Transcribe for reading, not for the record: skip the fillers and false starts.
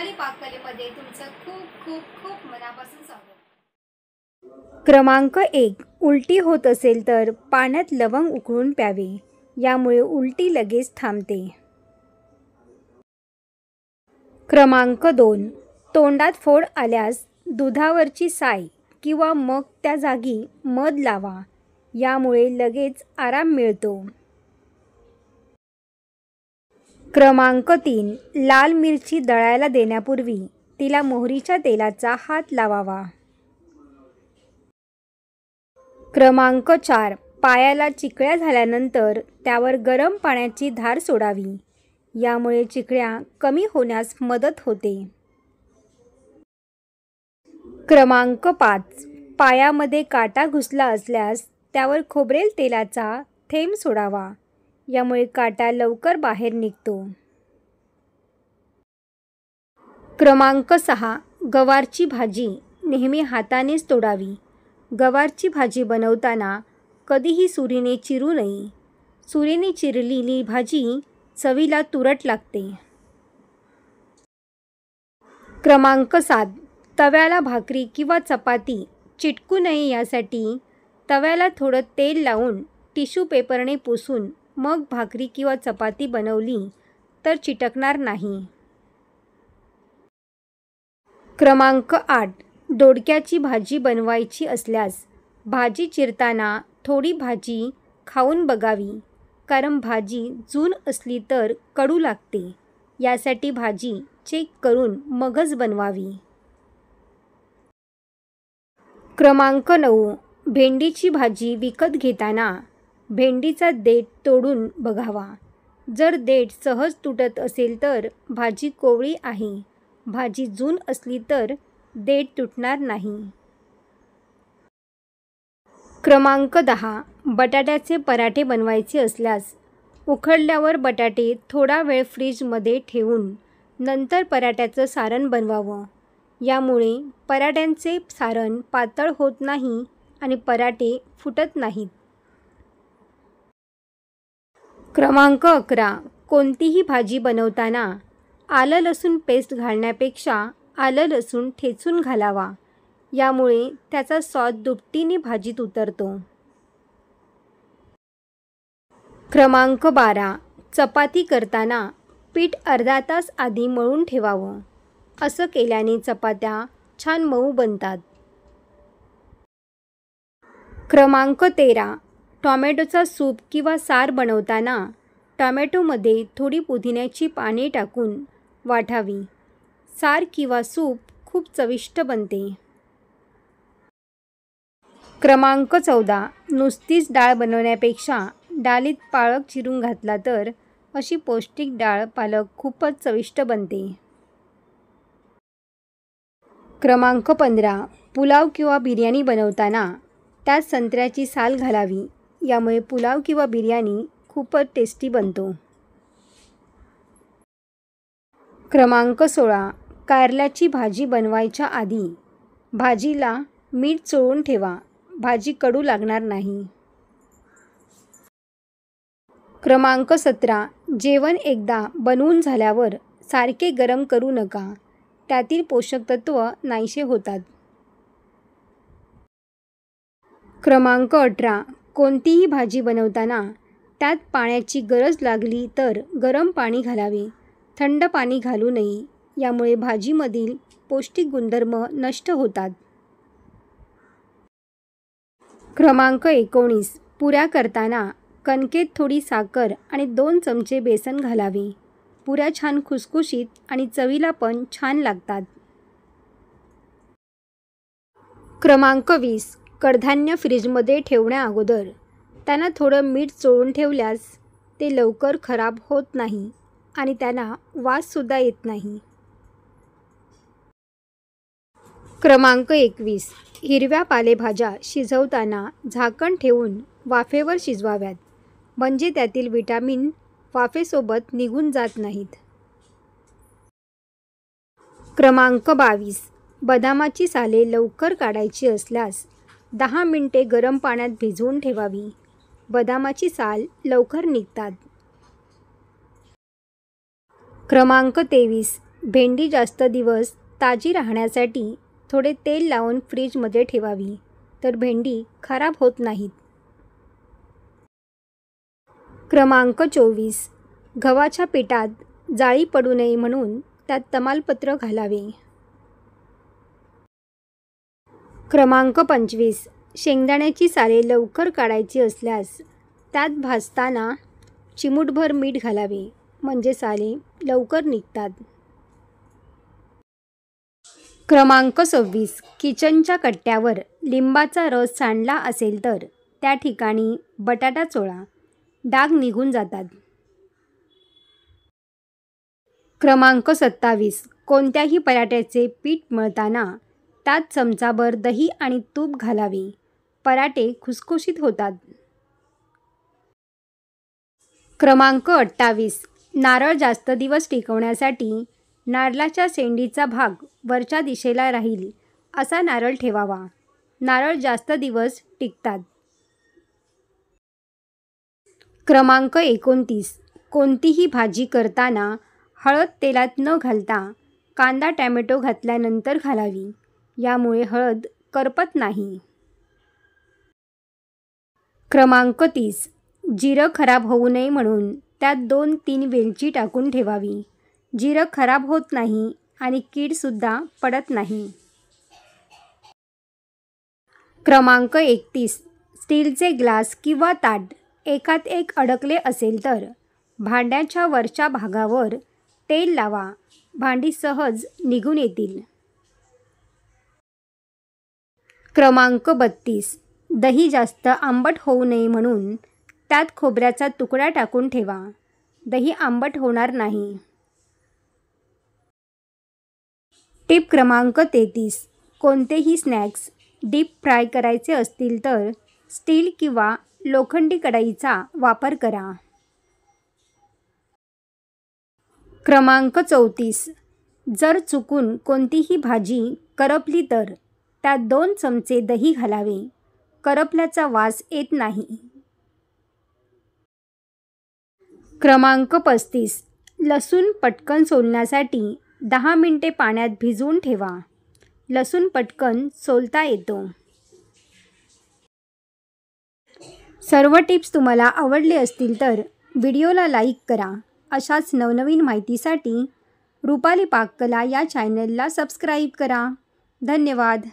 रुमाली पाककलेमध्ये तुमचं खूप खूप खूप मनापासून स्वागत। क्रमांक 1. उलटी होत असेल तर पाण्यात लवंग उकळून प्यावे, यामुळे उलटी लगेच थांबते। क्रमांक 2. तोंडात फोड आल्यास दुधावरची साय किंवा मग त्या जागी मध लावा, यामुळे लगेच आराम मिळतो। क्रमांक 3. लाल मिरची दळायला देण्यापूर्वी तिला मोहरीच्या तेलाचा हात लावावा। क्रमांक 4. पायाला चिकळ्या झाल्यानंतर त्यावर गरम पाण्याची धार सोडावी, यामुळे चिकळ्या कमी होण्यास मदत होते। क्रमांक 5. पायामध्ये काटा घुसला असल्यास त्यावर खोबरेल तेलाचा थेंब सोडावा, यामुळे काटा लवकर बाहेर निघतो। क्रमांक 6. गवारची भाजी नेहमी हातानेच तोडावी। गवारची भाजी बनवताना कधीही सुरीने चिरू नये। सुरीने चिरलेली भाजी चवीला तुरट लागते। क्रमांक 7. तव्याला भाकरी किंवा चपाती चिटकू नये यासाठी तव्याला थोडं तेल लावून टिश्यू पेपरने पुसून मग भाकरी किंवा चपाती बनवली तर चिटकणार नाही। क्रमांक 8. दोडक्याची भाजी बनवायची असल्यास भाजी चिरताना थोडी भाजी खाऊन बघावी, कारण भाजी जून असली तर कडू लागते, यासाठी भाजी चेक करून मगच बनवावी। क्रमांक 9. भेंडीची भाजी विकत घेताना भेंडीचा देठ तोडून बघावा। जर देठ सहज तुटत असेल तर भाजी कोवळी आहे, भाजी जून असली तर देठ तुटणार नाही। क्रमांक 10. बटाट्याचे पराठे बनवायचे असल्यास उकडल्यावर बटाटे थोडा वेळ फ्रीजमध्ये ठेवून नंतर पराठ्याचं सारण बनवावं, यामुळे पराठ्यांचे सारण पातळ होत नाही आणि पराठे फुटत नाहीत। क्रमांक 11. कोणतीही भाजी बनवताना आलं लसूण पेस्ट घालण्यापेक्षा आलं लसूण ठेचून घालावा, यामुळे त्याचा स्वाद दुपटीने भाजीत उतरतो। क्रमांक 12. चपाती करताना पीठ अर्धा तास आधी मळून ठेवावं, असं केल्याने चपात्या छान मऊ बनतात। क्रमांक 13. टोमॅटोचा सूप किंवा सार बनवताना टोमॅटोमध्ये थोडी पुदिन्याची पाने टाकून वाटावी, सार किंवा सूप खूप चविष्ट बनते। क्रमांक 14. नुसतीच डाळ बनवण्यापेक्षा डाळीत पालक चिरून घातला तर अशी पौष्टिक डाळ पालक खूपच चविष्ट बनते। क्रमांक 15. पुलाव किंवा बिर्याणी बनवताना त्यात संत्र्याची साल घालावी, यामुळे पुलाव किंवा बिर्याणी खूपच टेस्टी बनतो। क्रमांक 16. कारल्याची भाजी बनवायच्या आधी भाजीला मीठ चोळून ठेवा, भाजी कडू लागणार नाही। क्रमांक 17. जेवण एकदा बनवून झाल्यावर सारखे गरम करू नका, त्यातील पोषक तत्व नाहीसे होतात। क्रमांक 18. कोणतीही भाजी बनवताना त्यात पाण्याची गरज लागली तर गरम पाणी घालावे, थंड पाणी घालू नये, यामुळे भाजीमधील पौष्टिक गुणधर्म नष्ट होतात। क्रमांक 19. पुऱ्या करताना कणकेत थोडी साखर आणि 2 चमचे बेसन घालावे, पुऱ्या छान खुसखुशीत आणि चवीला पण छान लागतात। क्रमांक 20. कडधान्य फ्रीजमध्ये ठेवण्या अगोदर त्यांना थोडं मीठ चोळून ठेवल्यास ते लवकर खराब होत नाही आणि त्यांना वाससुद्धा येत नाही। क्रमांक 21. हिरव्या पालेभाज्या शिजवताना झाकण ठेवून वाफेवर शिजवाव्यात, म्हणजे त्यातील विटॅमिन वाफेसोबत निघून जात नाहीत। क्रमांक 22. बदामाची साले लवकर काढायची असल्यास 10 मिनिटे गरम पाण्यात भिजवून ठेवावी, बदामाची साल लवकर निघतात। क्रमांक 23. भेंडी जास्त दिवस ताजी राहण्यासाठी थोडे तेल लावून फ्रीजमध्ये ठेवावी, तर भेंडी खराब होत नाहीत. क्रमांक 24. गव्हाच्या पिठात जाळी पडू नये म्हणून त्यात तमालपत्र घालावे. क्रमांक 25. शेंगदाण्याची साले लवकर काढायची असल्यास त्यात भाजताना चिमूटभर मीठ घालावे, म्हणजे साले लवकर निघतात. क्रमांक 26. किचनच्या कट्ट्यावर लिंबाचा रस सांडला असेल तर त्या ठिकाणी बटाटा चोळा, डाग निघून जातात. क्रमांक 27. कोणत्याही पराठ्याचे पीठ मळताना त्यात चमचाभर दही आणि तूप घालावे, पराठे खुसखुशीत होतात. क्रमांक 28. नारळ जास्त दिवस टिकवण्यासाठी नारळाच्या शेंडीचा भाग वरच्या दिशेला राहील असा नारळ ठेवावा. नारळ जास्त दिवस टिकतात. क्रमांक 29. कोणतीही भाजी करताना हळद तेलात न घालता कांदा टॅमॅटो घातल्यानंतर घालावी, यामुळे हळद करपत नाही. क्रमांक 30. जिरं खराब होऊ नये म्हणून त्यात 2-3 वेलची टाकून ठेवावी. जिरं खराब होत नाही आणि कीडसुद्धा पडत नाही. क्रमांक 31. स्टीलचे ग्लास किंवा ताट एकात एक अडकले असेल तर भांड्याच्या वरच्या भागावर तेल लावा, भांडी सहज निघून येतील. क्रमांक 32. दही जास्त आंबट होऊ नये म्हणून त्यात खोबऱ्याचा तुकडा टाकून ठेवा, दही आंबट होणार नाही. टिप क्रमांक 33. कोणतेही स्नॅक्स डीप फ्राय करायचे असतील तर स्टील किंवा लोखंडी कढईचा वापर करा. क्रमांक 34. जर चुकून कोणतीही भाजी करपली तर त्यात 2 चमचे दही घालावे, करपल्याचा वास येत नाही. क्रमांक 35. लसूण पटकन सोलण्यासाठी 10 मिनिटे पाण्यात भिजवून ठेवा. लसूण पटकन सोलता येतो. सर्व टिप्स तुम्हाला आवडले असतील तर व्हिडिओला लाईक करा. अशाच नवनवीन माहितीसाठी रुपाली पाककला या चॅनलला सबस्क्राईब करा. धन्यवाद.